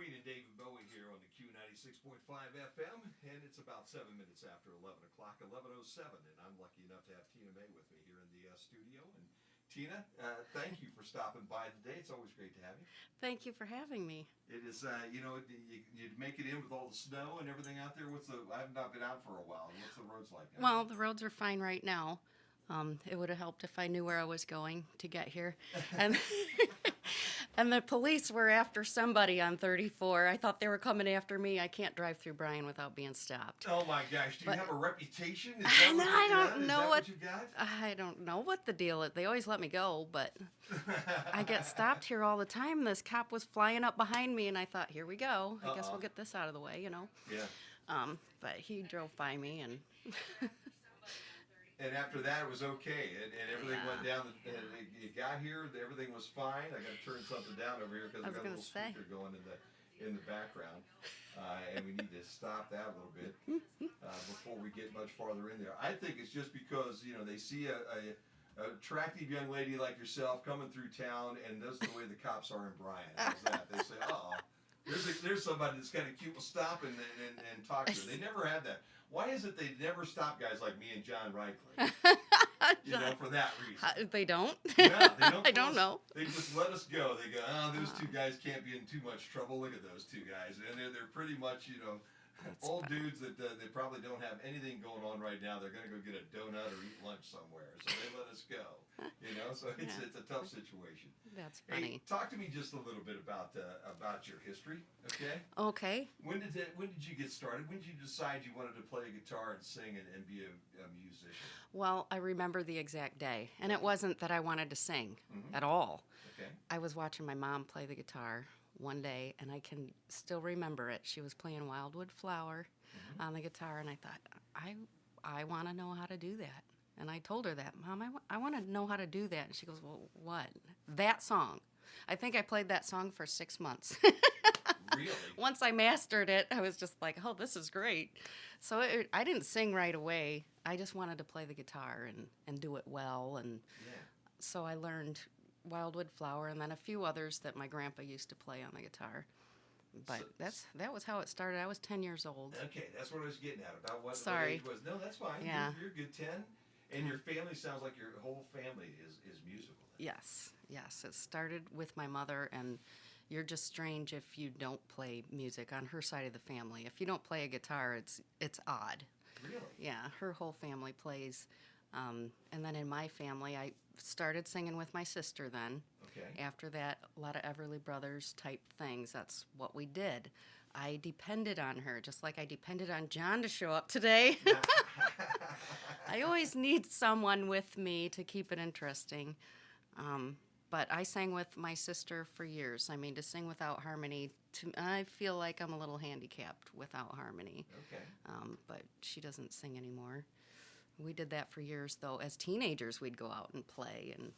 Queen and David Bowie here on the Q96.5 FM, and it's about 7 minutes after 11 o'clock, 11:07, and I'm lucky enough to have Tina May with me here in the studio. And Tina, thank you for stopping by today. It's always great to have you. Thank you for having me. It is, you make it in with all the snow and everything out there. I have not been out for a while. What's the roads like now? Well, the roads are fine right now. It would have helped if I knew where I was going to get here. And and the police were after somebody on 34. I thought they were coming after me. I can't drive through Bryan without being stopped. Oh my gosh! Do you have a reputation? I don't know what you got. I don't know what the deal is. They always let me go, but I get stopped here all the time. This cop was flying up behind me, and I thought, here we go. I guess we'll get this out of the way, you know. Yeah. But he drove by me, and. And after that, it was okay, and everything went down. And you got here, everything was fine. I got to turn something down over here because I got a little speaker going in the background, and we need to stop that a little bit before we get much farther in there. I think it's just because they see a attractive young lady like yourself coming through town, and that's the way the cops are in Bryan. How's that? They say, "Oh, there's somebody that's kind of cute. We'll stop and talk to her." They never had that. Why is it they never stop guys like me and John Reichley? For that reason. They don't? Yeah, they don't. I don't know. They just let us go. They go, those two guys can't be in too much trouble. Look at those two guys. And they're pretty much, old dudes that they probably don't have anything going on right now. They're going to go get a donut or eat lunch somewhere. So they let us go. So it's a tough situation. That's funny. Hey, talk to me just a little bit about your history, okay? Okay. When did you get started? When did you decide you wanted to play a guitar and sing and be a musician? Well, I remember the exact day, and it wasn't that I wanted to sing at all. Okay. I was watching my mom play the guitar one day, and I can still remember it. She was playing Wildwood Flower on the guitar, and I thought, I want to know how to do that. And I told her that, Mom, I want to know how to do that. And she goes, well, what? That song. I think I played that song for 6 months. Really? Once I mastered it, I was just like, oh, this is great. So I didn't sing right away. I just wanted to play the guitar and do it well. And so I learned Wildwood Flower and then a few others that my grandpa used to play on the guitar. But that was how it started. I was 10 years old. Okay, that's what I was getting at, about what Sorry. age was. No, that's fine. Yeah. You're good, 10. And your family sounds like your whole family is musical. Yes. It started with my mother, and you're just strange if you don't play music on her side of the family. If you don't play a guitar, it's odd. Really? Yeah, her whole family plays. And then in my family, I started singing with my sister then. Okay. After that, a lot of Everly Brothers type things. That's what we did. I depended on her, just like I depended on John to show up today. I always need someone with me to keep it interesting. But I sang with my sister for years. I mean, to sing without harmony, I feel like I'm a little handicapped without harmony. Okay. But she doesn't sing anymore. We did that for years, though. As teenagers, we'd go out and play, and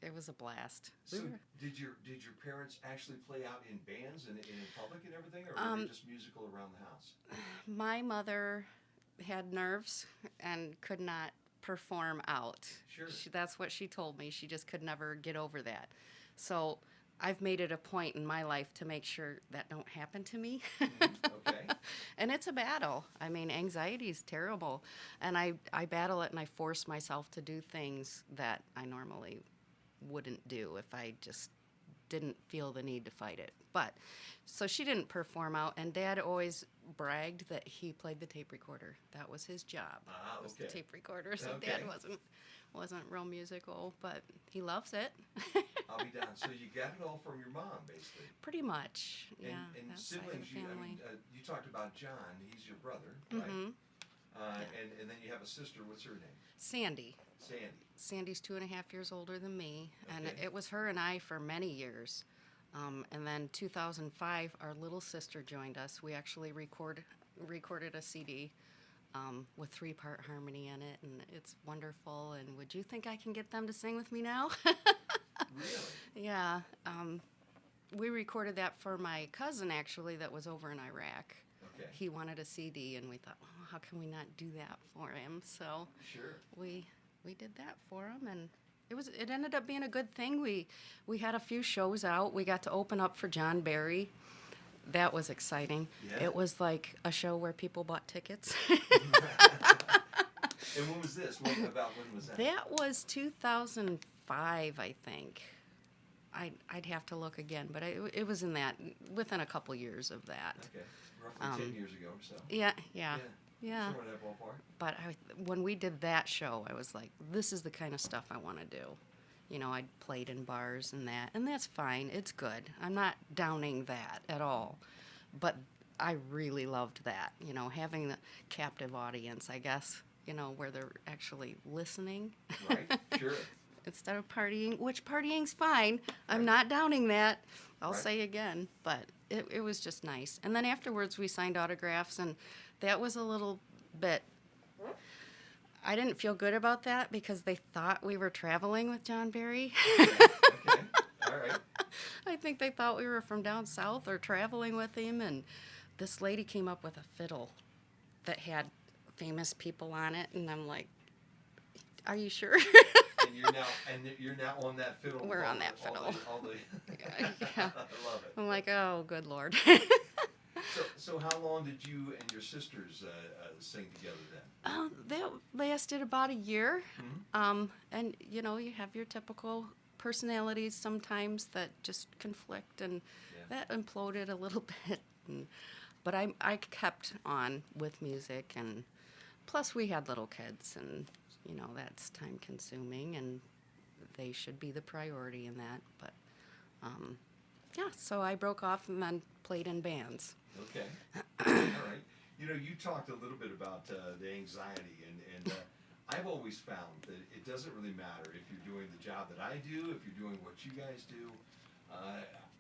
it was a blast. So did your parents actually play out in bands and in public and everything, or were they just musical around the house? My mother had nerves and could not perform out. Sure. That's what she told me. She just could never get over that. So I've made it a point in my life to make sure that don't happen to me. Okay. And it's a battle. I mean, anxiety is terrible. And I battle it, and I force myself to do things that I normally wouldn't do if I just didn't feel the need to fight it. But so she didn't perform out, and Dad always bragged that he played the tape recorder. That was his job. Was the tape recorder. So Dad wasn't real musical, but he loves it. I'll be down. So you got it all from your mom, basically. Pretty much. Yeah. And that side of siblings, the family. you talked about John. He's your brother, right? And then you have a sister. What's her name? Sandy. Sandy's 2.5 years older than me, and it was her and I for many years. And then 2005, our little sister joined us. We actually recorded a CD with 3-part harmony in it, and it's wonderful. And would you think I can get them to sing with me now? Really? Yeah. We recorded that for my cousin, actually, that was over in Iraq. Okay. He wanted a CD, and we thought, how can we not do that for him? So sure. we did that for him, and It ended up being a good thing. We had a few shows out. We got to open up for John Barry. That was exciting. Yeah. It was like a show where people bought tickets. And when was this? When was that? That was 2005, I think. I'd have to look again, but it was in that, within a couple years of that. Okay, roughly 10 years ago or so. Yeah. Somewhere in that ballpark. But when we did that show, I was like, this is the kind of stuff I want to do. You know, I'd played in bars and that's fine. It's good. I'm not downing that at all. But I really loved that, you know, having the captive audience, I guess, you know, where they're actually listening. Right, sure. Instead of partying, which partying's fine. I'm not downing that. I'll Right. say again. But it was just nice. And then afterwards, we signed autographs, and that was a little bit... I didn't feel good about that because they thought we were traveling with John Barry. Okay, all right. I think they thought we were from down south or traveling with him, and this lady came up with a fiddle that had famous people on it, and I'm like, are you sure? And you're now on that fiddle. We're on that fiddle. All the Yeah. I love it. I'm like, oh, good Lord. So how long did you and your sisters sing together then? That lasted about a year. Mm-hmm. And, you know, you have your typical personalities sometimes that just conflict, and that imploded a little bit. But I kept on with music, and plus we had little kids, and, you know, that's time consuming, and they should be the priority in that. But, so I broke off and then played in bands. Okay. All right. You know, you talked a little bit about the anxiety, and I've always found that it doesn't really matter if you're doing the job that I do, if you're doing what you guys do.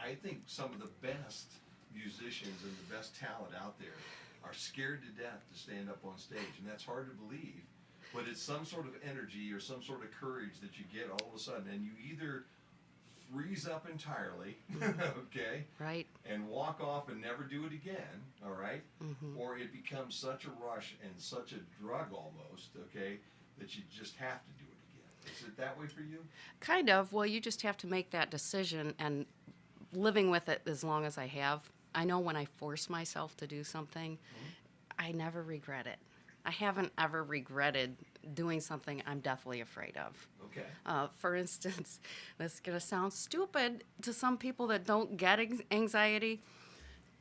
I think some of the best musicians and the best talent out there are scared to death to stand up on stage, and that's hard to believe. But it's some sort of energy or some sort of courage that you get all of a sudden, and you either freeze up entirely, okay, Right. and walk off and never do it again, all right, Mm-hmm. or it becomes such a rush and such a drug almost, okay, that you just have to do it again. Is it that way for you? Kind of. Well, you just have to make that decision, and living with it as long as I have, I know when I force myself to do something, I never regret it. I haven't ever regretted doing something I'm definitely afraid of. Okay. For instance, this is going to sound stupid to some people that don't get anxiety.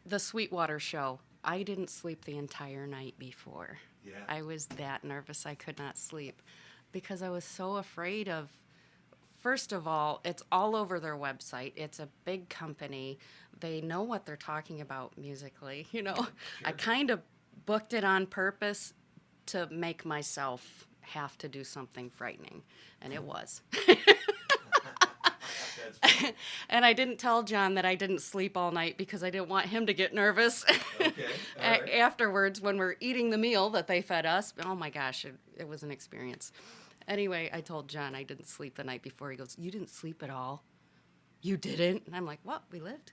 The Sweetwater show, I didn't sleep the entire night before. Yeah. I was that nervous I could not sleep because I was so afraid of, first of all, it's all over their website. It's a big company. They know what they're talking about musically, you know. Sure. I kind of booked it on purpose to make myself have to do something frightening, and it was. That's funny. And I didn't tell John that I didn't sleep all night because I didn't want him to get nervous. Okay. All right. Afterwards, when we're eating the meal that they fed us, oh my gosh, it was an experience. Anyway, I told John I didn't sleep the night before. He goes, "You didn't sleep at all? You didn't?" And I'm like, "What? We lived.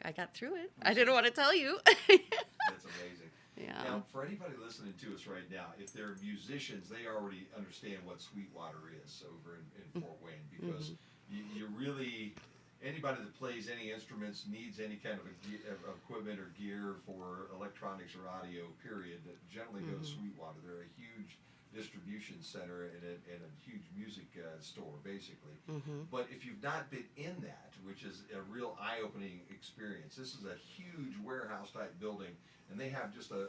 I got through it. I didn't want to tell you." That's amazing. Yeah. Now, for anybody listening to us right now, if they're musicians, they already understand what Sweetwater is over in Fort Wayne, because you really, anybody that plays any instruments, needs any kind of equipment or gear for electronics or audio, period, that generally go to Sweetwater. They're a huge distribution center and a huge music store, basically. But if you've not been in that, which is a real eye-opening experience, this is a huge warehouse-type building, and they have just a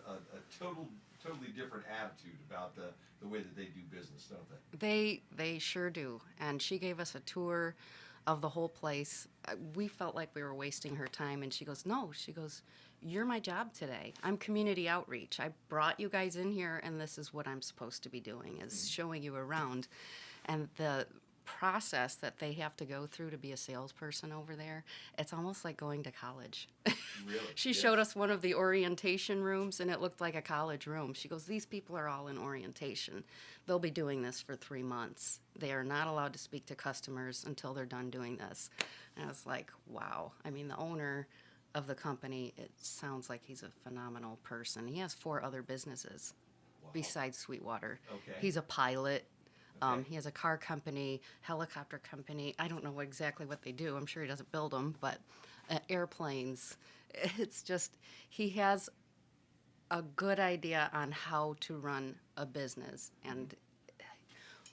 totally different attitude about the way that they do business, don't they? They sure do. And she gave us a tour of the whole place. We felt like we were wasting her time, and she goes, "No," she goes, "You're my job today. I'm community outreach. I brought you guys in here, and this is what I'm supposed to be doing, is showing you around." And the process that they have to go through to be a salesperson over there, it's almost like going to college. Really? She Yes. showed us one of the orientation rooms, and it looked like a college room. She goes, "These people are all in orientation. They'll be doing this for 3 months. They are not allowed to speak to customers until they're done doing this." And I was like, wow. I mean, the owner of the company, it sounds like he's a phenomenal person. He has 4 other businesses Wow. besides Sweetwater. Okay. He's a pilot. Okay. He has a car company, helicopter company. I don't know exactly what they do. I'm sure he doesn't build them, but airplanes. It's just, he has a good idea on how to run a business. And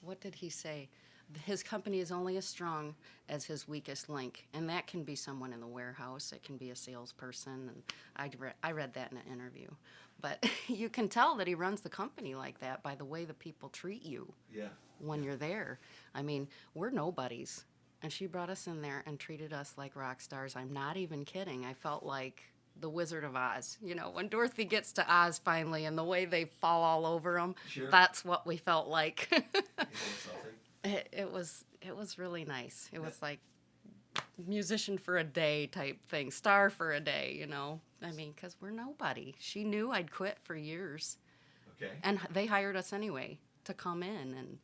what did he say? His company is only as strong as his weakest link, and that can be someone in the warehouse. It can be a salesperson, and I read that in an interview. But you can tell that he runs the company like that by the way the people treat you Yeah. when you're there. I mean, we're nobodies, and she brought us in there and treated us like rock stars. I'm not even kidding. I felt like the Wizard of Oz. You know, when Dorothy gets to Oz finally, and the way they fall all over him, Sure. that's what we felt like. Isn't that something? It was really nice. It was like musician for a day type thing, star for a day, you know. I mean, because we're nobody. She knew I'd quit for years, Okay. and they hired us anyway to come in, and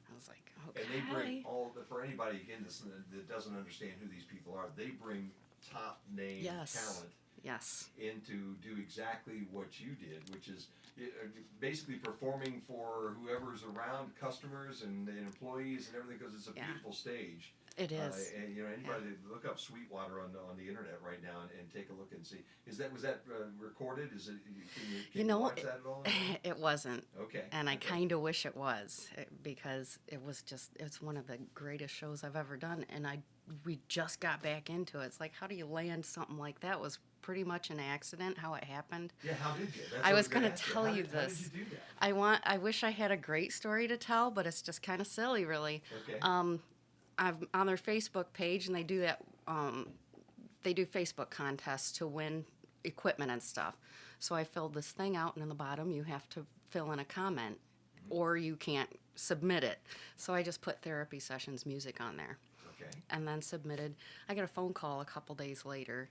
I was like, okay. And they bring for anybody again that doesn't understand who these people are. They bring top name talent Yes. in to do exactly what you did, which is basically performing for whoever's around, customers and employees and everything, because it's a beautiful stage. It is. And anybody look up Sweetwater on the internet right now and take a look and see. Was that recorded? Is it? Can you watch that at all? It wasn't. Okay. And I kind of wish it was, because it's one of the greatest shows I've ever done, and we just got back into it. It's like, how do you land something like that? It was pretty much an accident how it happened. Yeah, how did you? I was going to tell you this. How did you do that? I wish I had a great story to tell, but it's just kind of silly, really. Okay. I'm on their Facebook page, and they do that. They do Facebook contests to win equipment and stuff. So I filled this thing out, and in the bottom you have to fill in a comment, or you can't submit it. So I just put therapy sessions music on there. Okay. And then submitted. I got a phone call a couple days later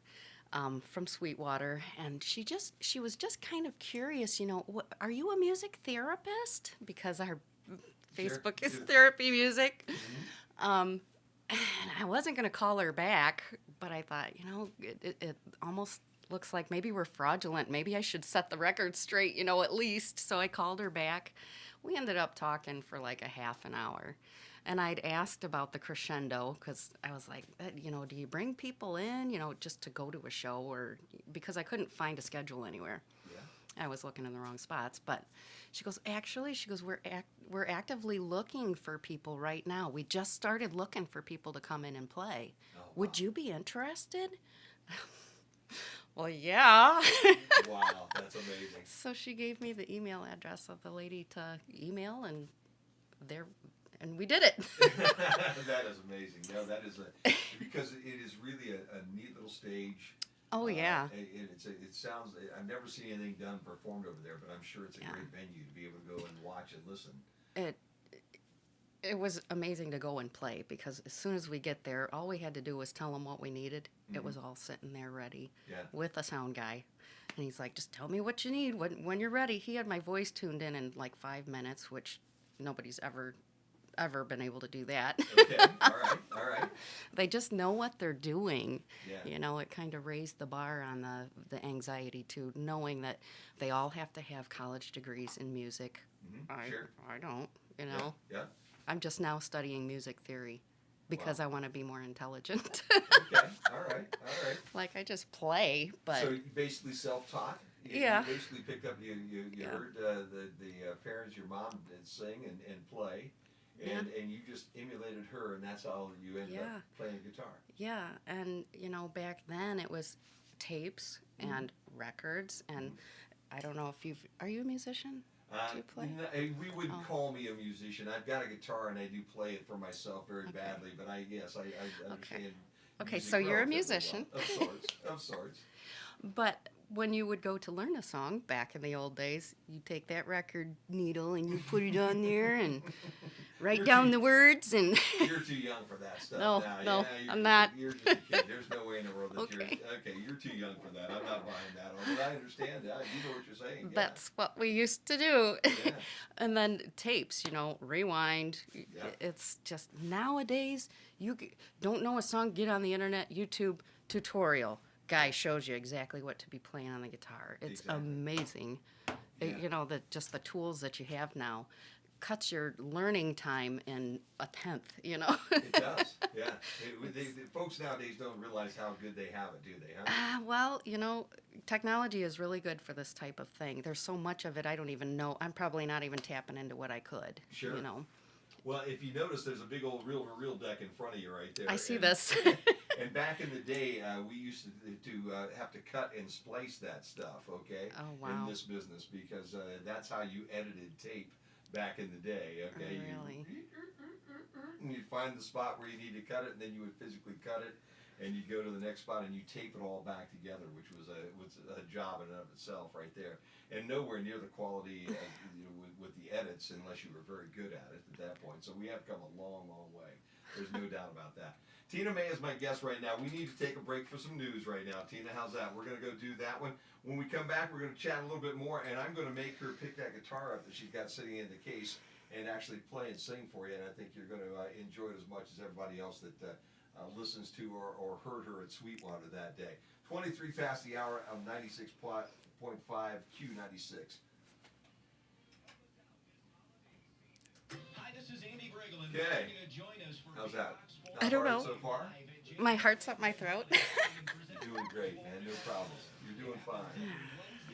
from Sweetwater, and she was just kind of curious, you know, are you a music therapist? Because our Facebook is therapy music. And I wasn't going to call her back, but I thought, you know, it almost looks like maybe we're fraudulent. Maybe I should set the record straight, you know, at least. So I called her back. We ended up talking for like a half an hour. And I'd asked about the crescendo, because I was like, you know, do you bring people in, you know, just to go to a show, or because I couldn't find a schedule anywhere. Yeah. I was looking in the wrong spots. But she goes, actually, we're actively looking for people right now. We just started looking for people to come in and play. Oh, wow. Would you be interested? Well, yeah. Wow, that's amazing. So she gave me the email address of the lady to email, and we did it. That is amazing. No, that is because it is really a neat little stage. Oh yeah. It sounds. I've never seen anything done performed over there, but I'm sure it's a great venue to be able to go and watch and listen. It was amazing to go and play, because as soon as we get there, all we had to do was tell them what we needed. Mm-hmm. It was all sitting there ready with a sound guy. And he's like, just tell me what you need when you're ready. He had my voice tuned in like 5 minutes, which nobody's ever been able to do that. Okay, all right. They just know what they're doing. Yeah. You know, it kind of raised the bar on the anxiety too, knowing that they all have to have college degrees in music. Mm-hmm. Sure. I don't, you know. Yeah. I'm just now studying music theory because I want to be more intelligent. Okay, all right. Like, I just play, but... So you basically self-taught? You basically picked up, you heard the parents, your mom did sing and play, and you just emulated her, and that's how you ended up playing guitar. Yeah, and, you know, back then it was tapes and records, and I don't know if are you a musician? Do you play? We wouldn't call me a musician. I've got a guitar, and I do play it for myself very badly, but I understand. Okay, so you're a musician. Well. Of sorts. But when you would go to learn a song back in the old days, you take that record needle and you put it on there and write down the words. And you're too young for that stuff. No, I'm not. You're just a kid. There's no way in the world that you're too young for that. I'm not buying that. But I understand that. You know what you're saying. Yeah. That's what we used to do. Yeah. And then tapes, you know, rewind. Yeah. It's just nowadays, you don't know a song, get on the internet, YouTube tutorial. Guy shows you exactly what to be playing on the guitar. It's amazing. Yeah. You know, just the tools that you have now. cuts your learning time in a tenth, you know. It does, yeah. Folks nowadays don't realize how good they have it, do they? Huh? Well, you know, technology is really good for this type of thing. There's so much of it, I don't even know. I'm probably not even tapping into what I could, Sure. you know. Well, if you notice, there's a big old reel-to-reel deck in front of you right there. I see this. And back in the day, we used to have to cut and splice that stuff, okay? Oh, wow. In this business, because that's how you edited tape back in the day, okay? Really? And you'd find the spot where you need to cut it, and then you would physically cut it, and you'd go to the next spot, and you tape it all back together, which was a job in and of itself right there. And nowhere near the quality with the edits, unless you were very good at it at that point. So we have come a long, long way. There's no doubt about that. Tina May is my guest right now. We need to take a break for some news right now. Tina, how's that? We're going to go do that one. When we come back, we're going to chat a little bit more, and I'm going to make her pick that guitar up that she's got sitting in the case and actually play and sing for you, and I think you're going to enjoy it as much as everybody else that listens to or heard her at Sweetwater that day. 23 past the hour of 96.5 Q96. Hi, this is Andy Bregelin. Okay. How's that? I don't know. So far? My heart's up my throat. You're doing great, man. No problem. You're doing fine.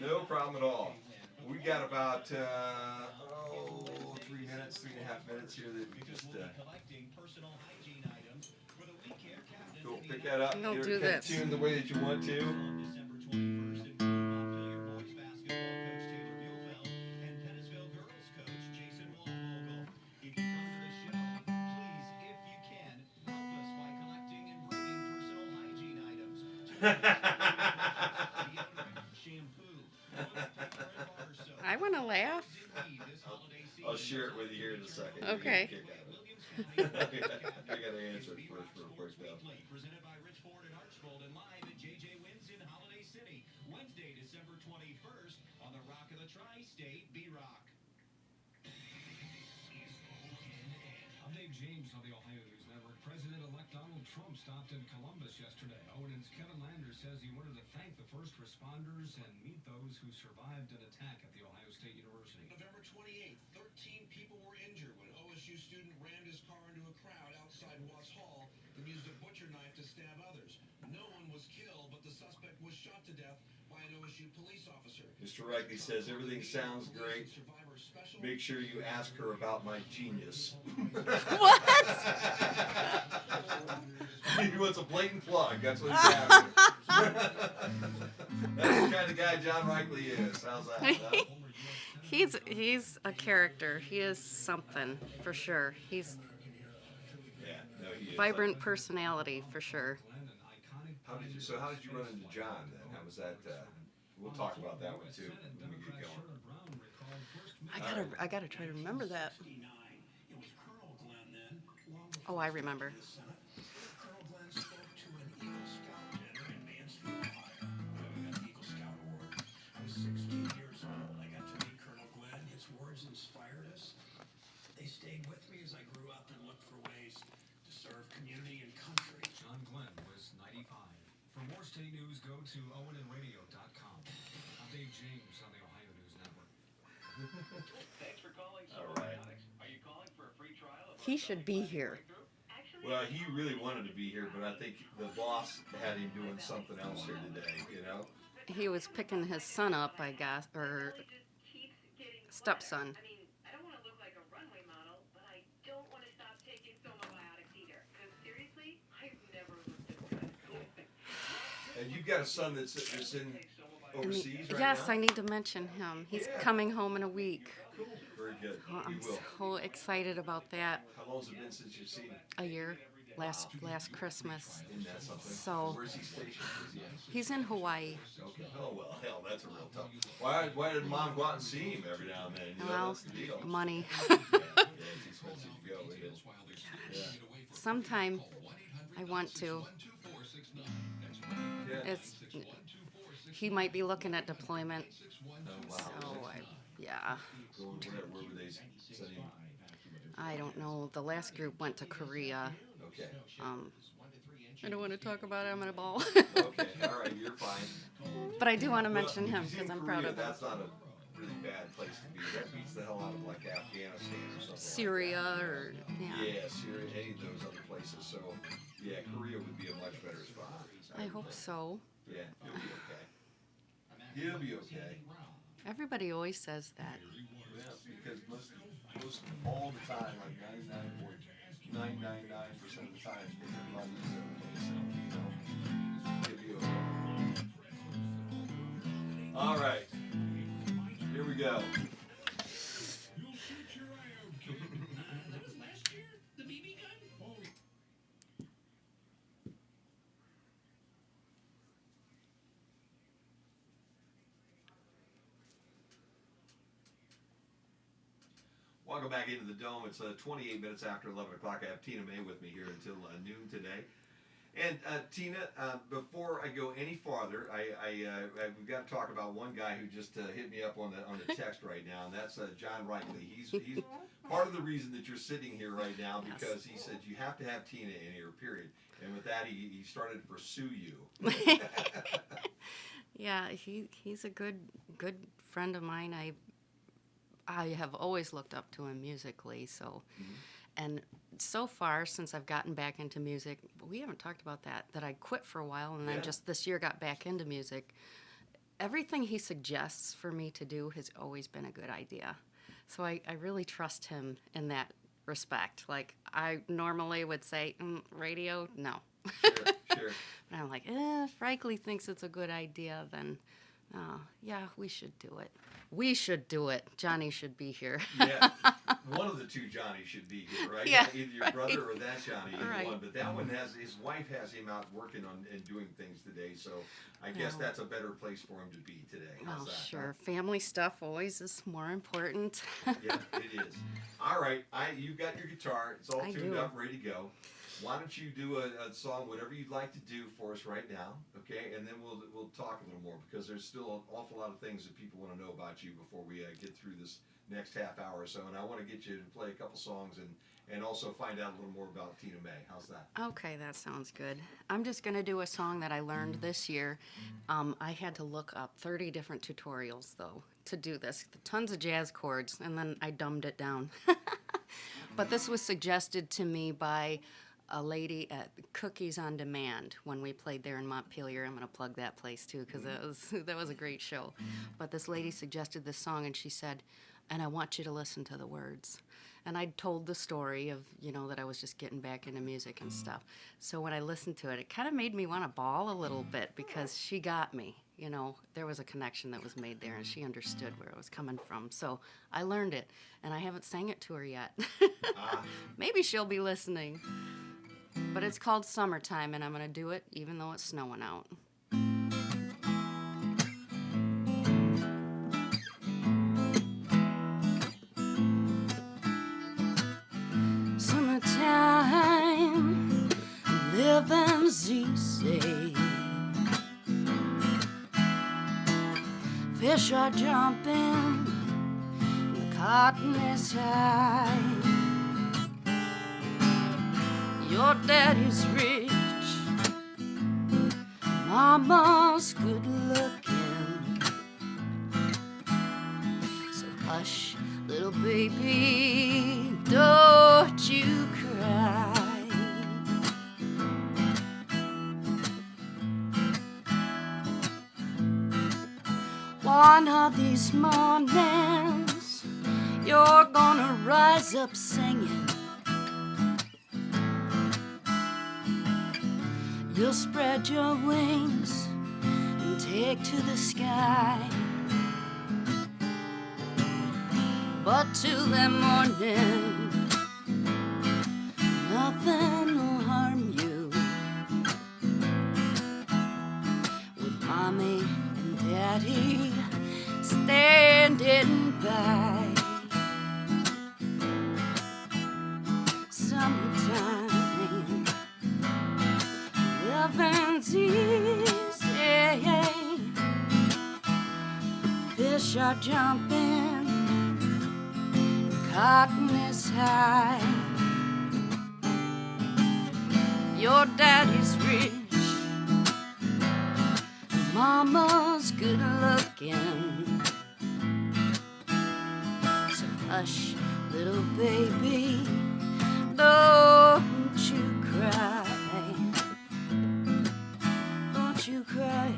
No problem at all. We got about 3 minutes, 3.5 minutes here that we just cool. Pick that up. Don't Get do it this. tuned the way that you want to. I want to laugh. I'll share it with you here in a second. Okay. I got to answer it first real quick though. Presented by Rich Ford and Archbold and live at JJ Wins in Holiday City, Wednesday, December 21st on the Rock of the Tri-State, B-Rock. I'm Dave James on the Ohio News Network. President-elect Donald Trump stopped in Columbus yesterday. ONN's Kevin Landers says he wanted to thank the first responders and meet those who survived an attack at the Ohio State University. November 28th, 13 people were injured when OSU student rammed his car into a crowd outside Watts Hall and used a butcher knife to stab others. No one was killed, but the suspect was shot to death by an OSU police officer. Mr. Reichley says everything sounds great. Make sure you ask her about my genius. What? He wants a blatant plug. That's what he's after. That's the kind of guy John Reichley is. How's that? Huh? He's a character. He is something for sure. He's Yeah, no, he is. vibrant personality for sure. How did you run into John then? How was that? We'll talk about that one too when we get going. I gotta try to remember that. Oh, I remember. Colonel Glenn spoke to an Eagle Scout dinner in Mansfield, Ohio. We got the Eagle Scout Award. I was 16 years old. I got to meet Colonel Glenn. His words inspired us. They stayed with me as I grew up and looked for ways to serve community and country. John Glenn was 95. For more state news, go to owennradio.com. I'm Dave James on the Ohio News Network. Thanks for calling All right. Are you calling for a free trial? He should be here. Well, he really wanted to be here, but I think the boss had him doing something else here today. You know. He was picking his son up, I guess, or stepson. I mean, I don't want to look like a runway model, but I don't want to stop taking somobiotics either. Because seriously, I've never looked this good. And you've got a son that's in overseas right Yes, now? I need to mention him. He's Yeah. coming home in a week. Cool. Very good. Oh, He I'm will. so excited about that. How long's it been since you've seen him? A year, last Christmas. Isn't that something? So- Where's he stationed? Is he in? He's in Hawaii. Okay. Oh well, hell, that's a real tough. Why did Mom go out and see him every now and then? You know, Well, that's the deal. money. Yeah, it's expensive to go. It is. Yeah. Sometime I want to. Yeah. It's he might be looking at deployment. Oh, wow. So yeah. Where were they sending? I don't know. The last group went to Korea. Okay. I don't want to talk about it. I'm in a ball. Okay. All right. You're fine. But I do want to Well, mention him if he's because in I'm proud Korea, of him. That's not a really bad place to be. That beats the hell out of like Afghanistan or something. Syria like that. or Yeah, Syria, any of those other places. So yeah, Korea would be a much better spot. I hope so. Yeah, he'll be okay. He'll be okay. Everybody always says that. Yeah, because most all the time, like 99.999% of the time, everybody is okay. So he'll be okay. All right, here we go. That was last year? The BB gun? Oh. Welcome back into the Dome. It's 28 minutes after 11 o'clock. I have Tina May with me here until noon today. And Tina, before I go any farther, we've got to talk about one guy who just hit me up on the text right now, and that's John Reichley. He's part of the reason that you're sitting here right now, because he said you have to have Tina in here, period. And with that, he started to pursue you. Yeah, he's a good friend of mine. I have always looked up to him musically, so and so far since I've gotten back into music, we haven't talked about that I quit for a while and then just this year got back into music. Everything he suggests for me to do has always been a good idea. So I really trust him in that respect. Like, I normally would say, radio, no. Sure. But I'm like, if Reichley thinks it's a good idea, then yeah, we should do it. We should do it. Johnny should be here. Yeah, one of the two Johnnies should be here, right? Yeah, Either your brother or that Johnny, either right. one. But that one his wife has him out working on and doing things today, so I guess that's a better place for him to be today. How's Well, that? sure. Family stuff always is more important. Yeah, it is. All right, you got your guitar. It's all I tuned do. up, ready to go. Why don't you do a song, whatever you'd like to do for us right now, okay? And then we'll talk a little more, because there's still an awful lot of things that people want to know about you before we get through this next half hour or so. And I want to get you to play a couple songs and also find out a little more about Tina May. How's that? Okay, that sounds good. I'm just going to do a song that I learned this year. I had to look up 30 different tutorials, though, to do this. Tons of jazz chords, and then I dumbed it down. But this was suggested to me by a lady at Cookies on Demand when we played there in Montpelier. I'm going to plug that place, too, because that was a great show. But this lady suggested this song, and she said, and I want you to listen to the words. And I told the story of, that I was just getting back into music and stuff. So when I listened to it, it kind of made me want to bawl a little bit, because she got me. There was a connection that was made there, and she understood where it was coming from. So I learned it, and I haven't sang it to her yet. Maybe she'll be listening. But it's called Summertime, and I'm going to do it even though it's snowing out. Summertime, living's easy. Fish are jumping, the cotton is high. Your daddy's rich, mama's good looking. So hush, little baby, don't you cry. One of these mornings, you're gonna rise up singing. You'll spread your wings and take to the sky. But till that morning, nothing will harm you. With mommy and daddy standing by. Summertime, living's easy. Fish are jumping, cotton is high. Your daddy's rich, mama's good looking. hush, little baby, don't you cry. Don't you cry.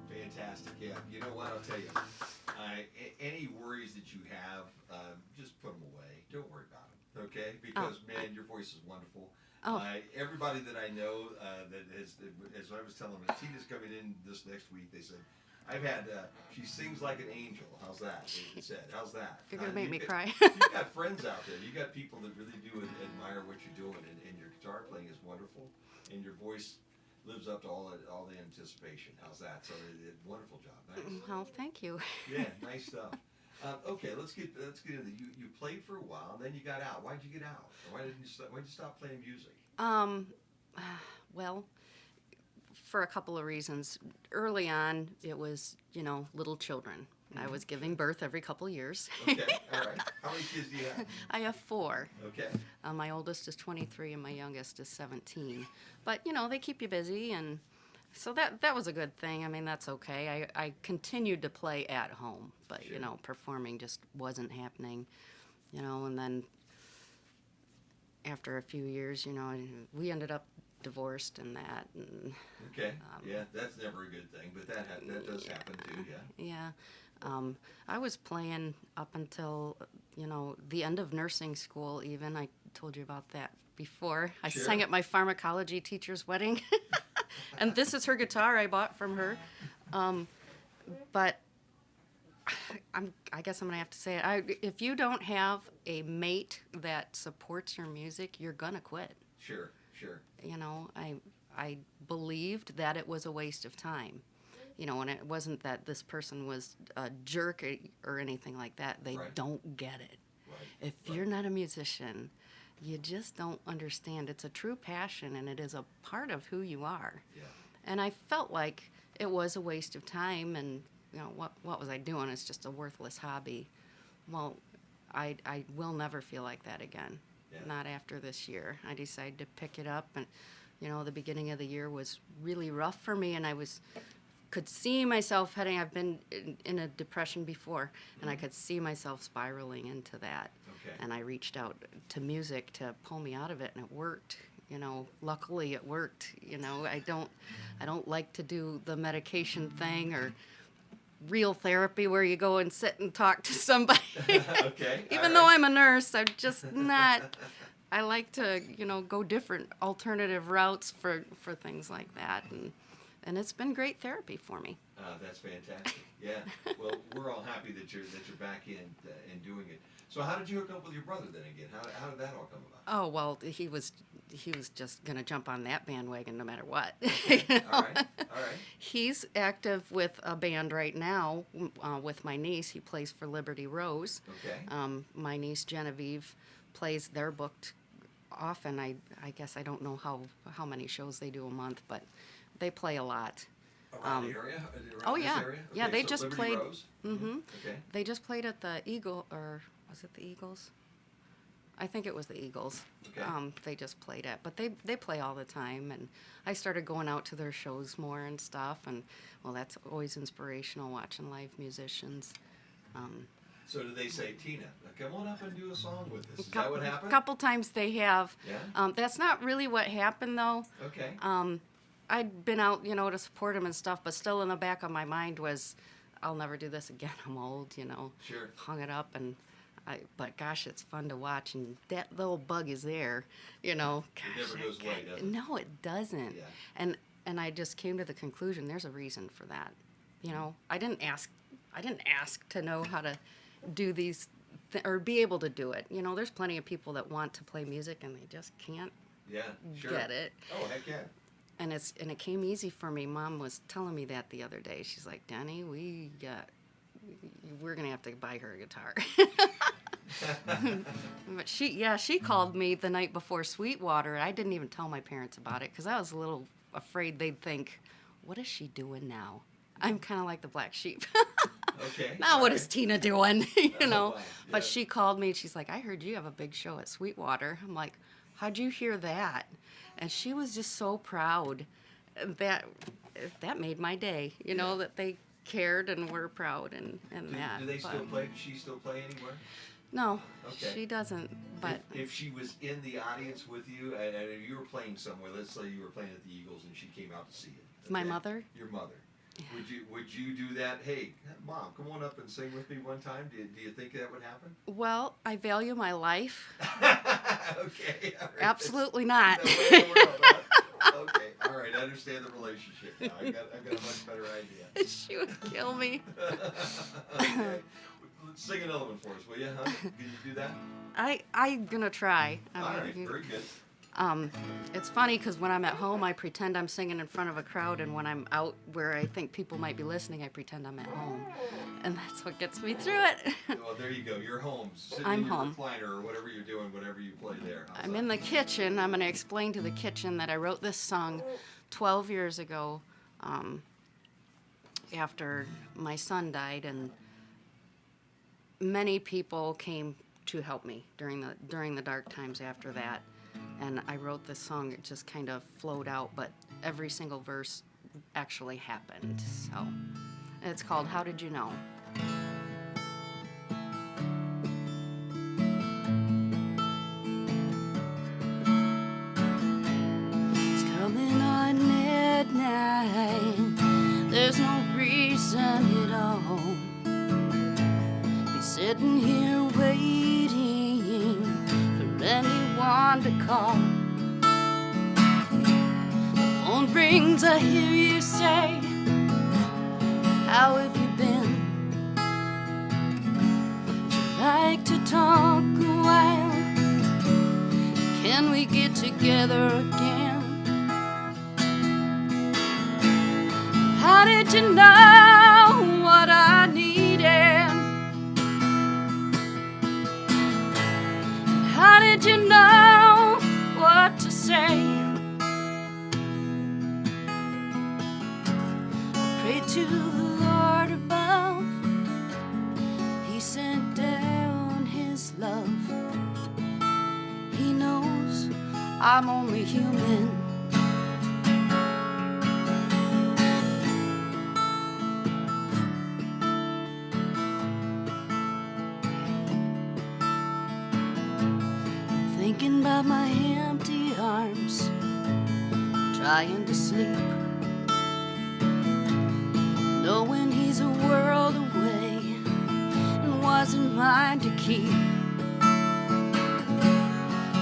Fantastic. Yeah. You know what? I'll tell you. Any worries that you have, just put them away. Don't worry about them. Okay? Because man, your voice is wonderful. Everybody that I know that has, as I was telling them, Tina's coming in this next week. They said, I've had, she sings like an angel. How's that? They said, how's that? You're gonna make me cry. You got friends out there. You got people that really do admire what you're doing, and your guitar playing is wonderful, and your voice lives up to all the anticipation. How's that? So, wonderful job. Nice. Well, thank you. Yeah, nice stuff. Okay, let's get into you played for a while, and then you got out. Why'd you get out? Why'd you stop playing music? Well, for a couple of reasons. Early on, it was, little children. I was giving birth every couple of years. Okay, all right. How many kids do you have? I have 4. Okay. My oldest is 23 and my youngest is 17. But, they keep you busy, and so that was a good thing. I mean, that's okay. I continued to play at home, but, Sure. Performing just wasn't happening, and then after a few years, we ended up divorced and that. And, Okay. Yeah, that's never a good thing, but that does happen too. Yeah. yeah. I was playing up until, the end of nursing school even. I told you about that before. I Sure. sang at my pharmacology teacher's wedding. And this is her guitar I bought from her. But I guess I'm going to have to say it. If you don't have a mate that supports your music, you're going to quit. Sure. I believed that it was a waste of time. And it wasn't that this person was a jerk or anything like that. They Right. don't get it. Right. If you're not a musician, you just don't understand. It's a true passion, and it is a part of who you are. Yeah. And I felt like it was a waste of time, and what was I doing? It's just a worthless hobby. Well, I will never feel like that again. Yeah. Not after this year. I decided to pick it up, and the beginning of the year was really rough for me, and I could see myself heading. I've been in a depression before, and I could see myself spiraling into that. Okay. And I reached out to music to pull me out of it, and it worked. Luckily it worked. I don't like to do the medication thing or real therapy where you go and sit and talk to somebody. Okay. Even though I'm a nurse, I'm just not. I like to, go different alternative routes for things like that, and it's been great therapy for me. That's fantastic. Yeah. Well, we're all happy that you're back in doing it. So how did you hook up with your brother then again? How did that all come about? Oh well, he was just gonna jump on that bandwagon no matter what. All right. He's active with a band right now with my niece. He plays for Liberty Rose. Okay. My niece Genevieve plays. They're booked often. I guess I don't know how many shows they do a month, but they play a lot. Around the area? Around Oh this yeah, area? yeah. Okay, They so just Liberty played. Rose? Mm-hmm. Okay. They just played at the Eagle, or was it the Eagles? I think it was the Eagles. Okay. They just played at, but they play all the time, and I started going out to their shows more and stuff, and well, that's always inspirational watching live musicians. So did they say, Tina, come on up and do a song with us? Is that what happened? A couple times they have. Yeah? That's not really what happened though. Okay. I'd been out, to support them and stuff, but still in the back of my mind was, I'll never do this again. I'm old, Sure. Hung it up, and but gosh, it's fun to watch, and that little bug is there, Gosh, It never goes away, does it? No, it doesn't. Yeah. And I just came to the conclusion there's a reason for that. I didn't ask to know how to do these or be able to do it. There's plenty of people that want to play music and they just can't Yeah, sure. get it. Oh, heck yeah. And it came easy for me. Mom was telling me that the other day. She's like, Danny, we're gonna have to buy her a guitar. But she called me the night before Sweetwater. I didn't even tell my parents about it because I was a little afraid they'd think, what is she doing now? I'm kind of like the black sheep. Okay. Now all what right. is Tina doing? Wow. But Yeah. she called me and she's like, I heard you have a big show at Sweetwater. I'm like, how'd you hear that? And she was just so proud that that made my day. You know, that they cared and were proud and that. Do they but- still play? Does she still play anywhere? No, Okay. she doesn't. But if she was in the audience with you and you were playing somewhere, let's say you were playing at the Eagles and she came out to see you. my mother, Your mother. Would you do that? Hey, Mom, come on up and sing with me one time. Do you think that would happen? well, I value my life. Okay. All right. Absolutely not. That's the way the world, huh? Okay. All right. I understand the relationship now. I got a much better idea. She would kill me. Okay. Sing another one for us, will you? Huh? Can you do that? I'm gonna try. All right. Very good. It's funny because when I'm at home, I pretend I'm singing in front of a crowd, and when I'm out where I think people might be listening, I pretend I'm at home, and that's what gets me through it. Well, there you go. You're home. Sitting I'm in your home. recliner or whatever you're doing, whatever you play there. How's I'm that? in the kitchen. I'm gonna explain to the kitchen that I wrote this song 12 years ago, after my son died, and many people came to help me during the dark times after that. And I wrote this song. It just kind of flowed out, but every single verse actually happened. So it's called "How Did You Know?" It's coming on midnight. There's no reason at all. Be sitting here waiting for anyone to call. The phone rings, I hear you say, how have you been? Would you like to talk a while? Can we get together again? How did you know what I needed? How did you know what to say? I prayed to the Lord above. He sent down His love. He knows I'm only human. Thinking about my empty arms, trying to sleep, knowing He's a world away and wasn't mine to keep.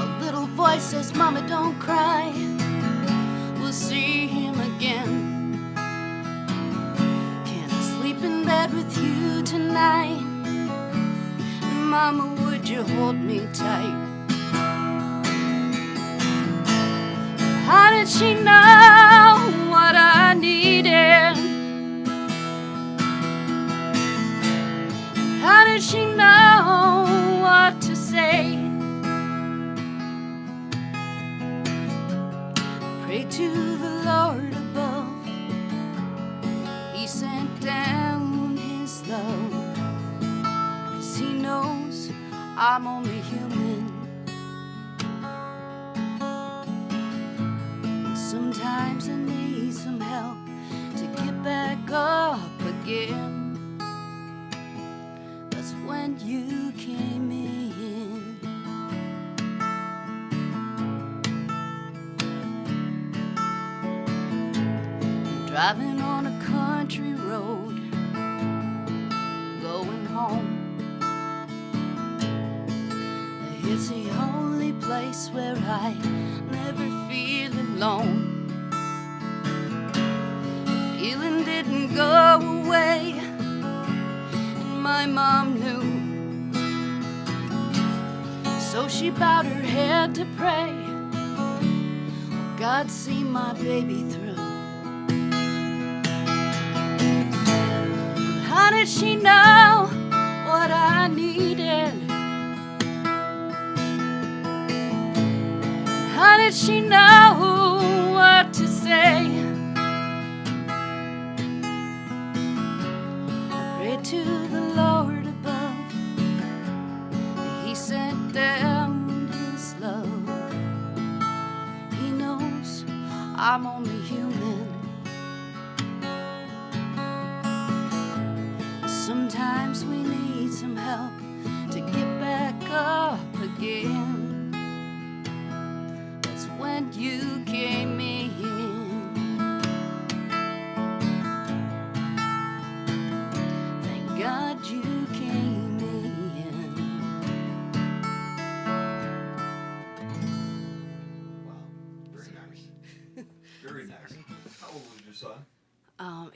A little voice says, Mama, don't cry, we'll see Him again. Can I sleep in bed with you tonight? Mama, would you hold me tight? How did she know what I needed? How did she know what to say? Pray to the Lord above. He sent down His love, 'cause He knows I'm only human. Sometimes I need some help to get back up again. That's when you came in. Driving on a country road, going home. It's the only place where I never feel alone. The feeling didn't go away, and my mom knew. So she bowed her head to pray, oh, God, see my baby through. How did she know what I needed? How did she know what to say? I prayed to the Lord above. He sent down His love. He knows I'm only human.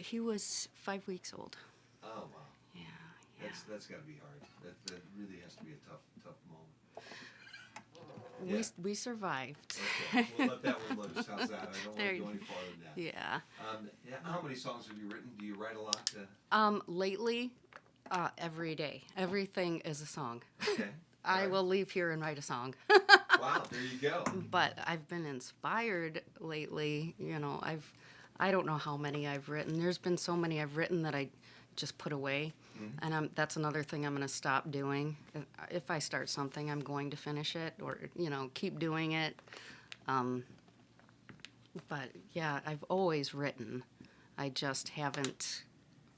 He was 5 weeks old. Oh wow. Yeah. That's got to be hard. That really has to be a tough moment. We survived. Okay, we'll let that one loose. How's that? I don't want to go any farther than that. Yeah. How many songs have you written? Do you write a lot? Lately, every day. Everything is a song. Okay. I will leave here and write a song. Wow, there you go. But I've been inspired lately. I don't know how many I've written. There's been so many I've written that I just put away. Mm-hmm. And that's another thing I'm going to stop doing. If I start something, I'm going to finish it or, keep doing it. But yeah, I've always written. I just haven't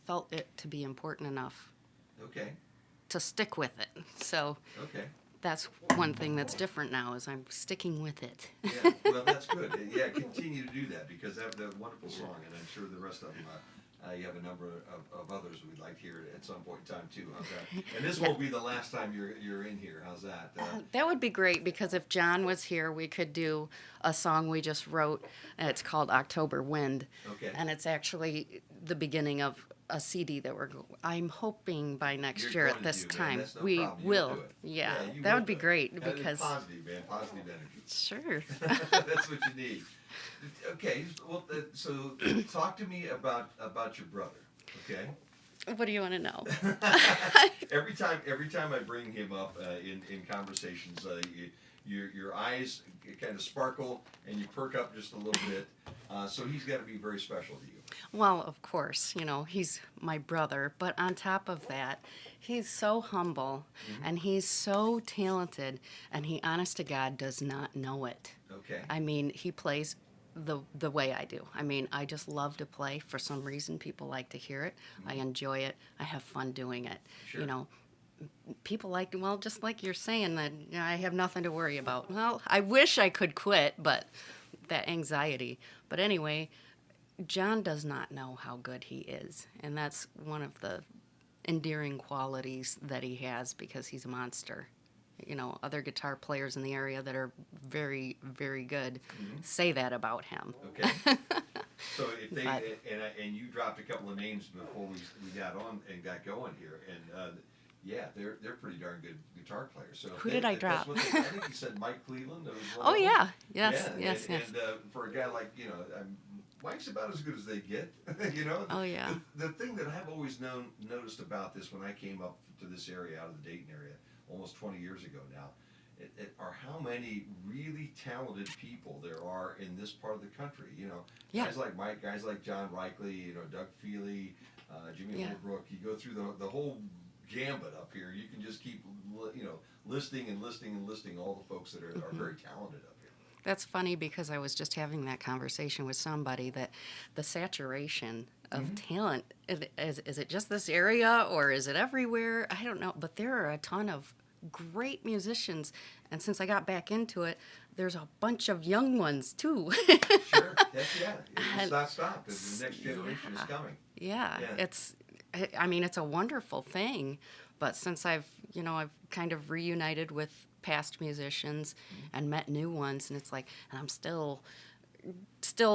felt it to be important enough. Okay. To stick with it. So okay. That's one thing that's different now is I'm sticking with it. Yeah, well, that's good. Yeah, continue to do that because that's a wonderful song, and I'm sure the rest of them, you have a number of others we'd like to hear at some point in time too. How's that? And this won't be the last time you're in here. How's that? That would be great because if John was here, we could do a song we just wrote. And it's called October Wind. Okay. And it's actually the beginning of a CD that I'm hoping by next year at this time no we problem. will. Yeah, that would be great because positive, man, positive energy. Sure. That's what you need. Okay, well, so talk to me about your brother. Okay. What do you want to know? every time I bring him up in conversations, your eyes kind of sparkle and you perk up just a little bit. So he's got to be very special to you. Well, of course, he's my brother, but on top of that, he's so humble and he's so talented, and he, honest to God, does not know it. Okay. I mean, he plays the way I do. I mean, I just love to play. For some reason, people like to hear it. I enjoy it. I have fun doing it. Sure. People like, well, just like you're saying that I have nothing to worry about. Well, I wish I could quit, but that anxiety. But anyway, John does not know how good he is, and that's one of the endearing qualities that he has because he's a monster. Other guitar players in the area that are very, very good say that about him. Okay. So if they and you dropped a couple of names before we got on and got going here, and yeah, they're pretty darn good guitar players. So who did I drop? I think you said Mike Cleveland. Oh yeah, yes. And for a guy like Mike's about as good as they get. Oh yeah. The thing that I've always noticed about this when I came up to this area out of the Dayton area almost 20 years ago now, are how many really talented people there are in this part of the country. Guys like Mike, guys like John Reichley, Doug Feely, Jimmy Holbrook. You go through the whole gambit up here. You can just keep listing all the folks that are very talented up here. That's funny because I was just having that conversation with somebody that the saturation of talent, is it just this area or is it everywhere? I don't know, but there are a ton of great musicians, and since I got back into it, there's a bunch of young ones too. Sure, heck yeah. It's not stopped. The next generation is coming. Yeah, it's a wonderful thing, but since I've kind of reunited with past musicians and met new ones, and it's like, and I'm still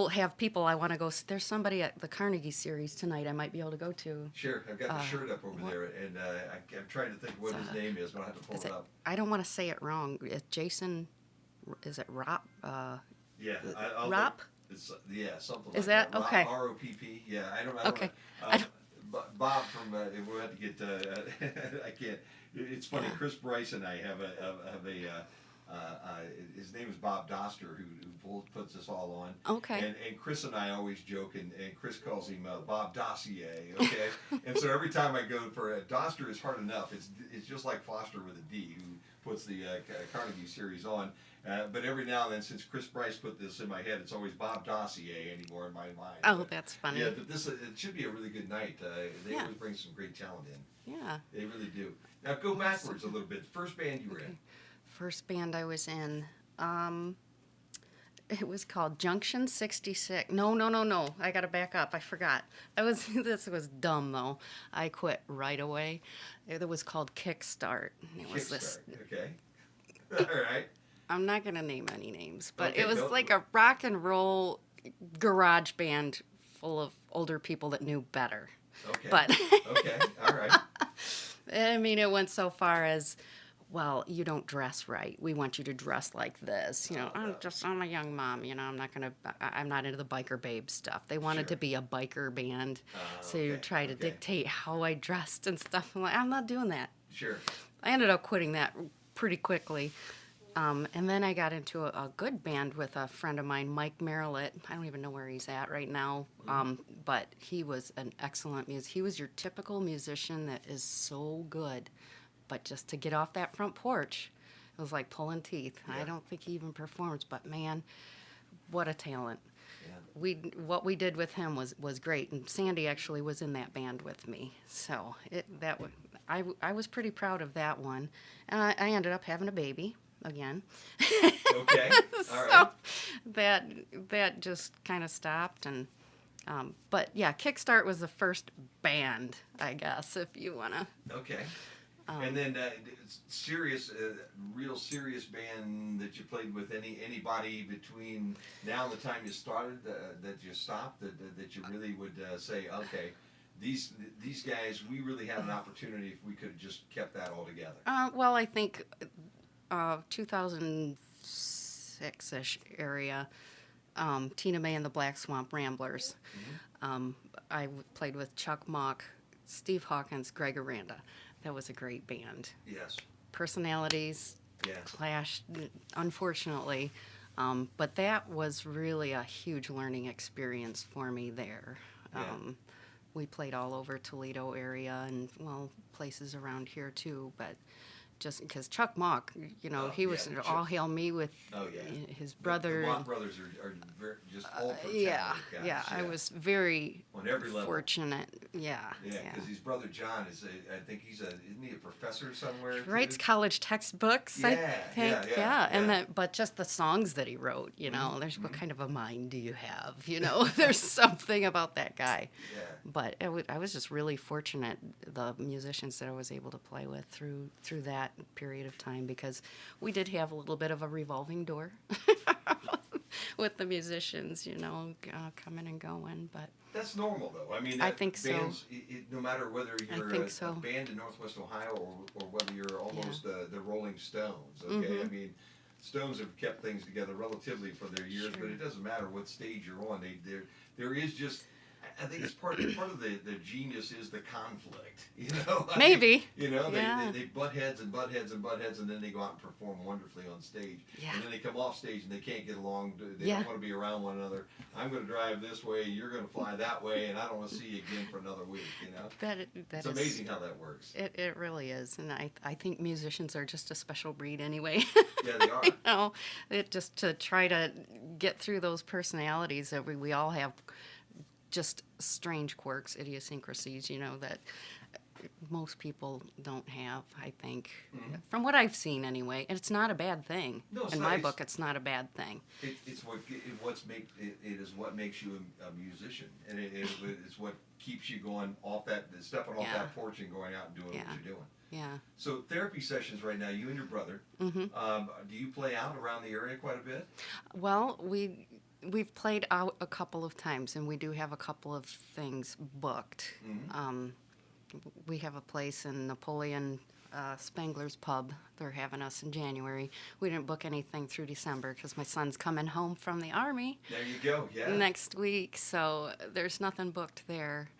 have people I want to go. There's somebody at the Carnegie series tonight I might be able to go to. Sure, I've got the shirt up over there, and I'm trying to think what his name is, but I have to pull it up. I don't want to say it wrong. It's Jason, is it Ropp? Yeah, Ropp? It's something. Is like that okay? ROPP. Yeah, I don't. Okay. Bob from we'll have to get. I can't. It's funny. Yeah. Chris Bryce and I have his name is Bob Doster, who puts us all on. Okay. And Chris and I always joke, and Chris calls him Bob Dossier. Okay. And so every time I go for Doster is hard enough. It's just like Foster with a D, who puts the Carnegie series on. But every now and then, since Chris Bryce put this in my head, it's always Bob Dossier anymore in my mind. Oh, that's funny. Yeah, but it should be a really good night. They always bring some great talent in. Yeah. They really do. Now go backwards a little bit. First band you were in. First band I was in, it was called Junction 66. No. I got to back up. I forgot. This was dumb, though. I quit right away. It was called Kickstart. Okay. All right. I'm not going to name any names, but okay, it was like a rock and roll garage band full of older people that knew better. Okay. But Okay. All right. I mean, it went so far as, well, you don't dress right. We want you to dress like this. You know, Oh, no. I'm a young mom. You know, I'm not into the biker babe stuff. They wanted to Sure. be a biker band, so you Okay, try to okay. dictate how I dressed and stuff. I'm like, I'm not doing that. Sure. I ended up quitting that pretty quickly. And then I got into a good band with a friend of mine, Mike Marillet. I don't even know where he's at right now, but he was an excellent musician. He was your typical musician that is so good, but just to get off that front porch, it was like pulling teeth. Yeah. I don't think he even performs, but man, what a talent. Yeah. What we did with him was great, and Sandy actually was in that band with me, so I was pretty proud of that one. I ended up having a baby again. Okay. All So right. that just kind of stopped, and but yeah, Kickstart was the first band, I guess, if you wanna. Okay. And then serious, real serious band that you played with anybody between now and the time you started that you stopped that you really would say, okay, these guys, we really had an opportunity if we could have just kept that all together. Well, I think 2006-ish area, Tina May and the Black Swamp Ramblers. I played with Chuck Mock, Steve Hawkins, Greg Aranda. That was a great band. Yes. Personalities Yes. clashed, unfortunately, but that was really a huge learning experience for me there. Yeah. We played all over Toledo area and, well, places around here too, but just because Chuck Mock, you know, Oh, he was yeah, an Chuck. all hail me with Oh, yeah. his brother. The Mock brothers are just ultra Yeah, talented guys. yeah, I was very on every level. fortunate. Yeah, Yeah, because his brother John is I think isn't he a professor somewhere? He too? writes college textbooks, I Yeah, think. yeah, And yeah. that, but just the songs that he wrote, you know, there's what mhm. kind of a mind do you have? You know, there's something about that guy. Yeah. But I was just really fortunate, the musicians that I was able to play with through that period of time, because we did have a little bit of a revolving door with the musicians, you know, coming and going. But That's normal, though. I mean, I think so. bands, no matter whether you're think a so. band in Northwest Ohio or whether you're almost the Rolling Stones, okay? Mhm. I mean, Stones have kept things together relatively for their years, but Sure. it doesn't matter what stage you're on. There is just, I think it's part of the genius is the conflict, you know? I mean, maybe. you know, Yeah. they butt heads and butt heads and butt heads, and then they go out and perform wonderfully on stage. Yeah. And then they come off stage and they can't get along. They Yeah. don't want to be around one another. I'm going to drive this way, you're going to fly that way, and I don't want to see you again for another week, you know? That It's is amazing how that works. It really is, and I think musicians are just a special breed anyway. Yeah, they are. You know, it just to try to get through those personalities that we all have, just strange quirks, idiosyncrasies, you know, that most people don't have, I think, from what I've seen anyway. And it's not a bad thing. No, it's In not. my It's- book, it's not a bad thing. It is what makes you a musician, and it's what keeps you going off stepping off Yeah. that porch and going out and doing Yeah. what you're doing. Yeah. So therapy sessions right now, you and your brother. hmm Do you play out around the area quite a bit? Well, we've played out a couple of times, and we do have a couple of things booked. Mhm. We have a place in Napoleon Spangler's Pub. They're having us in January. We didn't book anything through December because my son's coming home from the Army There you go. Yeah. next week, so there's nothing booked there.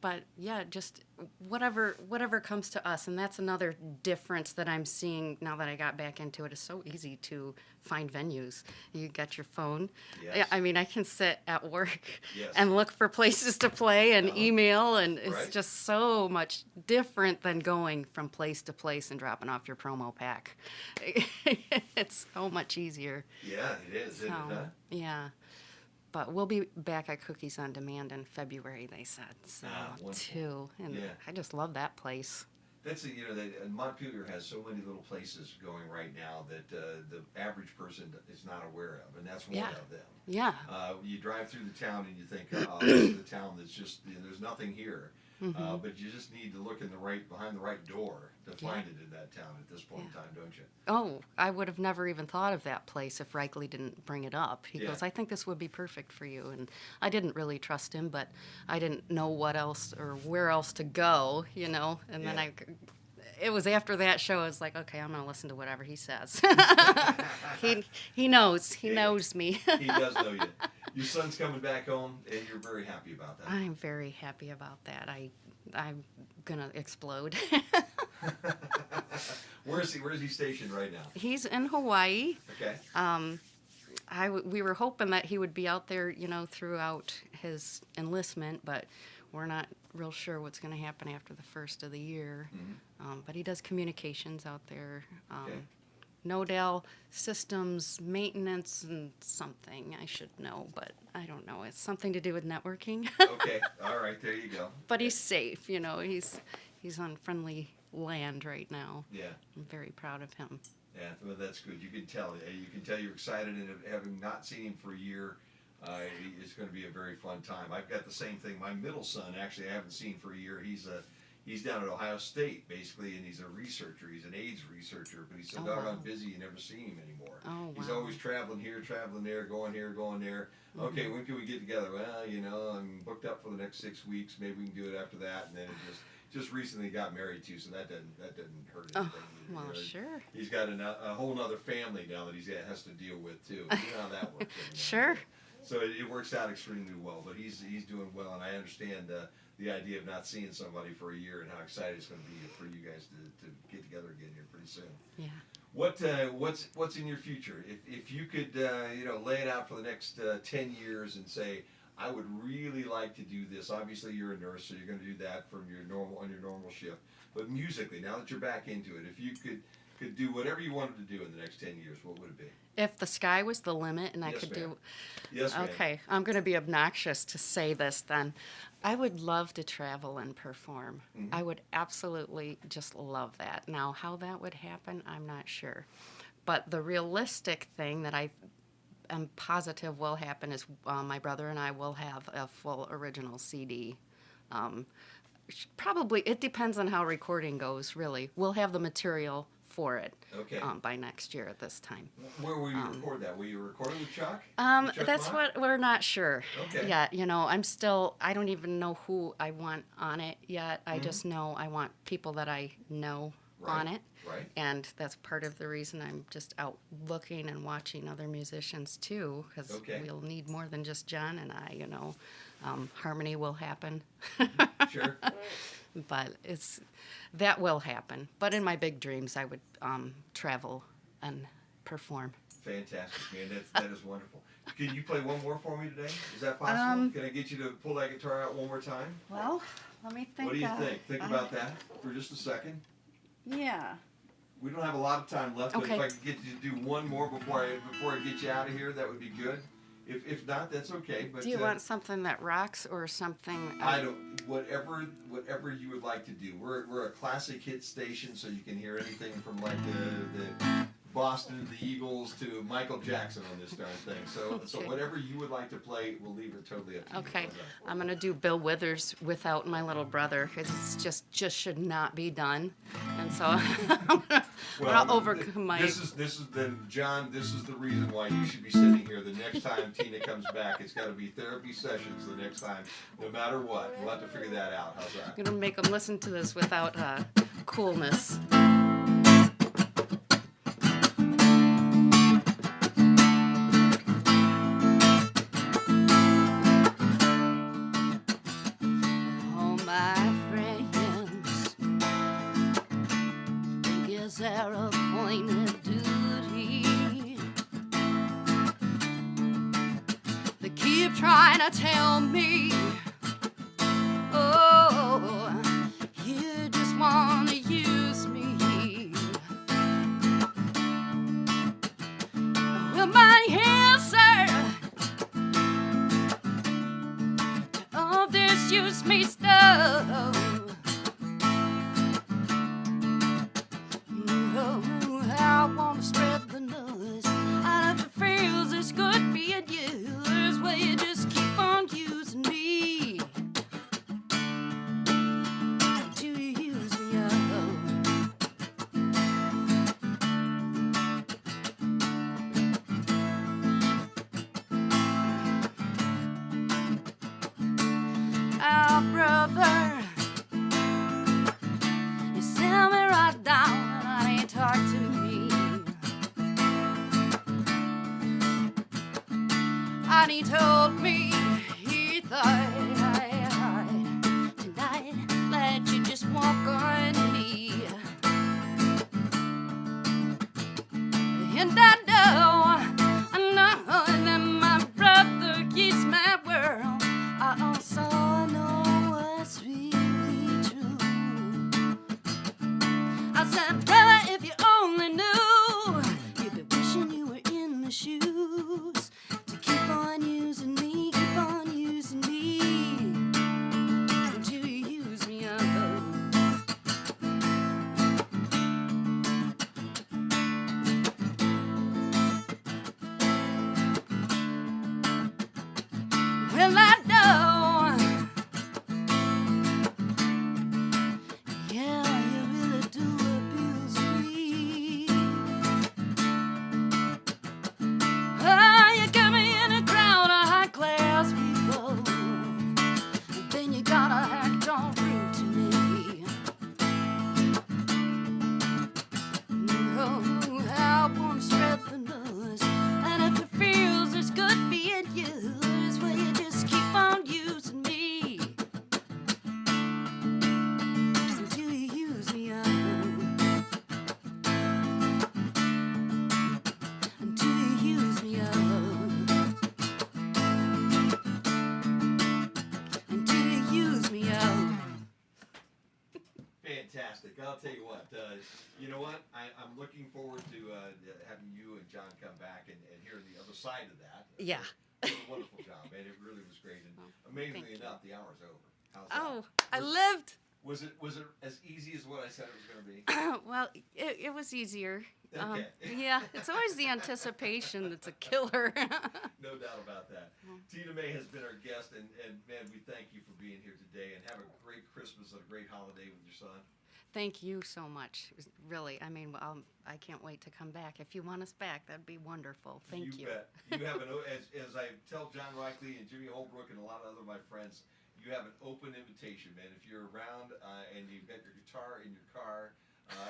But yeah, just whatever comes to us, and that's another difference that I'm seeing now that I got back into it. It's so easy to find venues. You got your phone. Yes. Yeah, I mean, I can sit at work Yes. and look for places to play and Uh-huh. email, and it's Right. just so much different than going from place to place and dropping off your promo pack. It's so much easier. Yeah, it is. Isn't it, huh? Yeah. But we'll be back at Cookies on Demand in February, they said. So, wonderful. too. And Yeah. I just love that place. That's Montpelier has so many little places going right now that the average person is not aware of, and that's one Yeah. of them. Yeah. You drive through the town and you think, oh, this is the town that's just there's nothing here, Mm-hmm. but you just need to look behind the right door find it in that town at this point in time, don't you? Oh, I would have never even thought of that place if Reichly didn't bring it up. He Yeah. goes, I think this would be perfect for you. And I didn't really trust him, but I didn't know what else or where else to go, you know. And then Yeah. it was after that show, I was like, okay, I'm going to listen to whatever he says. he knows. He knows me. He does know you. Your son's coming back home, and you're very happy about that. I'm very happy about that. I'm going to explode. Where's he stationed right now? He's in Hawaii. Okay. We were hoping that he would be out there, you know, throughout his enlistment, but we're not real sure what's going to happen after the first of the year. Mm-hmm. But he does communications out there. Okay. Nodal systems maintenance and something I should know, but I don't know. It's something to do with networking. Okay. All right. There you go. But he's safe, you know. He's on friendly land right now. Yeah. I'm very proud of him. Yeah. Well, that's good. You can tell. You can tell you're excited, and having not seen him for a year, it's going to be a very fun time. I've got the same thing. My middle son, actually, I haven't seen for a year. He's down at Ohio State, basically, and he's a researcher. He's an AIDS researcher, but he's so doggone busy you never see him anymore. Oh, wow. He's always traveling here, traveling there, going here, going there. Mm-hmm. Okay, when can we get together? Well, you know, I'm booked up for the next 6 weeks. Maybe we can do it after that. And then it just recently got married too, so that doesn't hurt anything. Oh, well, You know, sure. He's got a whole other family now that he has to deal with too. You know how that works. Sure. So it works out extremely well, but he's doing well, and I understand the idea of not seeing somebody for a year and how excited it's going to be for you guys to get together again here pretty soon. Yeah. What's in your future? If you could lay it out for the next 10 years and say, I would really like to do this. Obviously, you're a nurse, so you're going to do that on your normal shift. But musically, now that you're back into it, if you could do whatever you wanted to do in the next 10 years, what would it be? If the sky was the limit and I Yes, could ma'am. do... Yes, ma'am. Okay, I'm going to be obnoxious to say this then. I would love to travel and perform. Mm-hmm. I would absolutely just love that. Now, how that would happen, I'm not sure. But the realistic thing that I am positive will happen is my brother and I will have a full original CD. Probably, it depends on how recording goes, really. We'll have the material for it Okay. by next year at this time. Where will you record that? Will you record it with Chuck? With Chuck That's Mott? what we're not sure. Okay. Yeah, you know, I don't even know who I want on it yet. I just know I want people that I know on it. Right. And that's part of the reason I'm just out looking and watching other musicians too, because Okay. we'll need more than just John and I, you know. Harmony will happen. Sure. But that will happen. But in my big dreams, I would travel and perform. Fantastic, man. That is wonderful. Can you play one more for me today? Is that possible? Can I get you to pull that guitar out one more time? Well, let me think. What do you think? Think about that for just a second. Yeah. We don't have a lot of time left, but Okay. if I could get you to do one more before I get you out of here, that would be good. If not, that's okay. But Do you want something that rocks or something? I don't. Whatever you would like to do. We're a classic hit station, so you can hear anything from like the Boston, the Eagles, to Michael Jackson on this darn thing. So Okay. whatever you would like to play, we'll leave it totally up to you. Okay, How's that? I'm gonna do Bill Withers without my little brother because it's just should not be done, and so I'm gonna overcome my. This is then John. This is the reason why you should be sitting here the next time Tina comes back. It's got to be therapy sessions the next time, no matter what. We'll have to figure that out. How's that? I'm gonna make them listen to this without coolness. All my friends think it's their appointed duty. They keep trying to tell me, oh, you just want to use me. Well, my answer to all this use me stuff, oh, I want to spread the news. I never feels this good being yours. Well, you just keep on using me to use me up. And he told me he thought tonight let you just walk on me. And I know that my brother keeps my world. I also know what's really true. I said, brother, if you only knew, you'd be wishing you were in my shoes. To keep on using me, until you use me up. Well, I know, yeah, you really do abuse me. Oh, you got me in a crowd of high-class people, then you gotta act all rude to me. Oh, I wanna spread the news, and if it feels as good being used, well, you just keep on using me until you use me up. Until you use me up. Until you use me up. Fantastic. I'll tell you what. You know what? I'm looking forward to having you and John come back and hearing the other side of that. Yeah. What a wonderful job, man. It really was great. And amazingly enough, the hour's over. How's that? Oh, I lived. Was it as easy as what I said it was going to be? Well, it was easier. Okay. Yeah, it's always the anticipation that's a killer. No doubt about that. Tina May has been our guest, and man, we thank you for being here today, and have a great Christmas and a great holiday with your son. Thank you so much. Really, I mean, I can't wait to come back. If you want us back, that'd be wonderful. Thank you. You bet. You have as I tell John Reichley and Jimmy Holbrook and a lot of other my friends, you have an open invitation, man. If you're around and you've got your guitar in your car,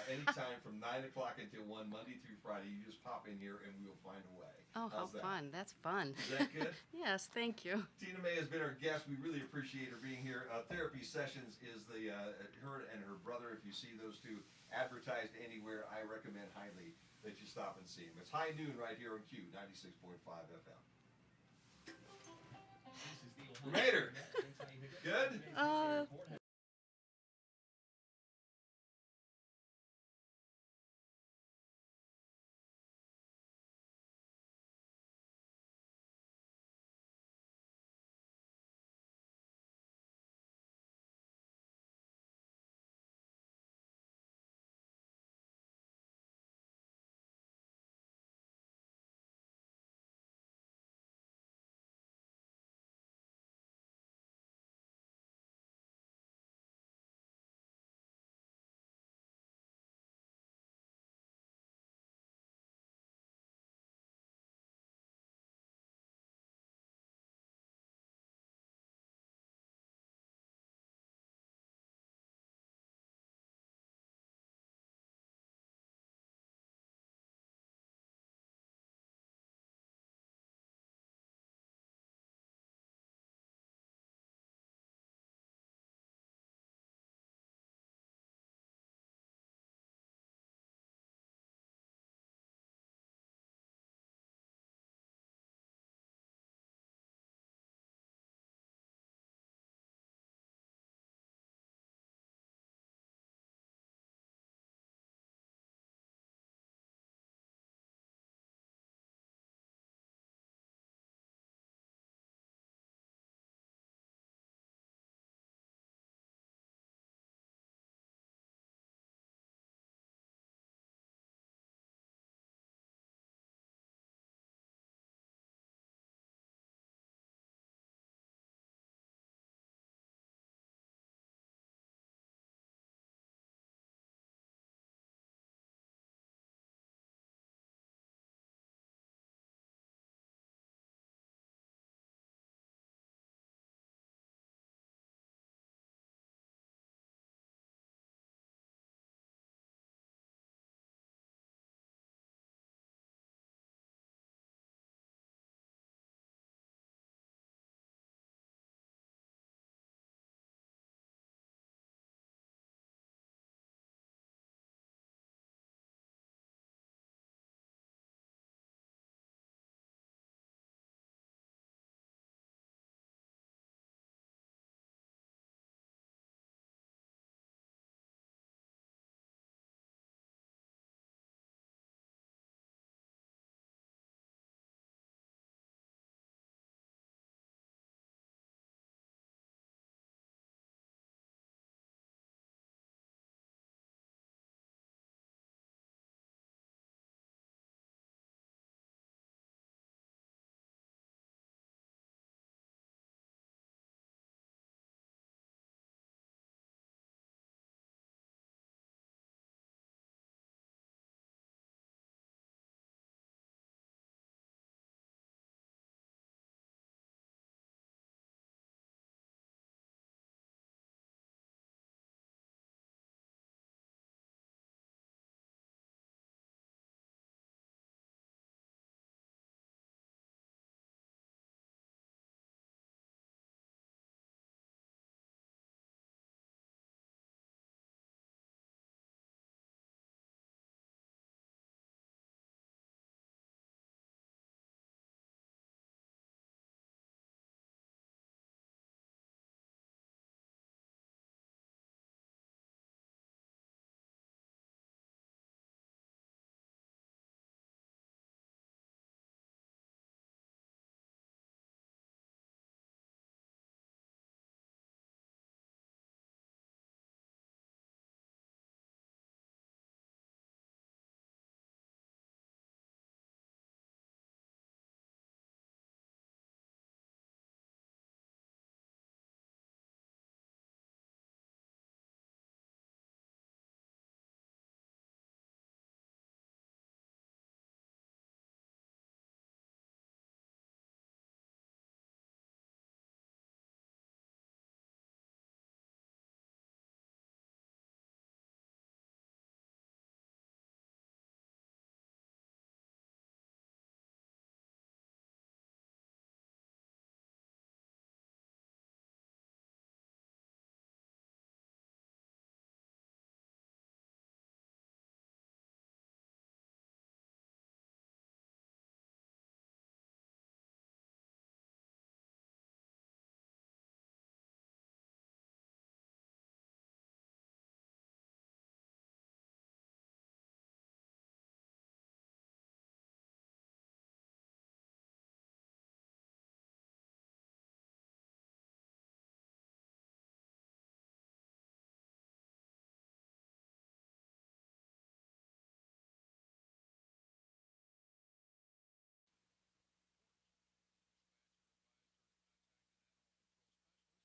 anytime from 9 o'clock until 1, Monday through Friday, you just pop in here and we'll find a way. Oh, how fun. That's fun. Is that good? Yes, thank you. Tina May has been our guest. We really appreciate her being here. Therapy Sessions is her and her brother. If you see those two advertised anywhere, I recommend highly that you stop and see them. It's High Noon right here on Q 96.5 FM. We made her. Good?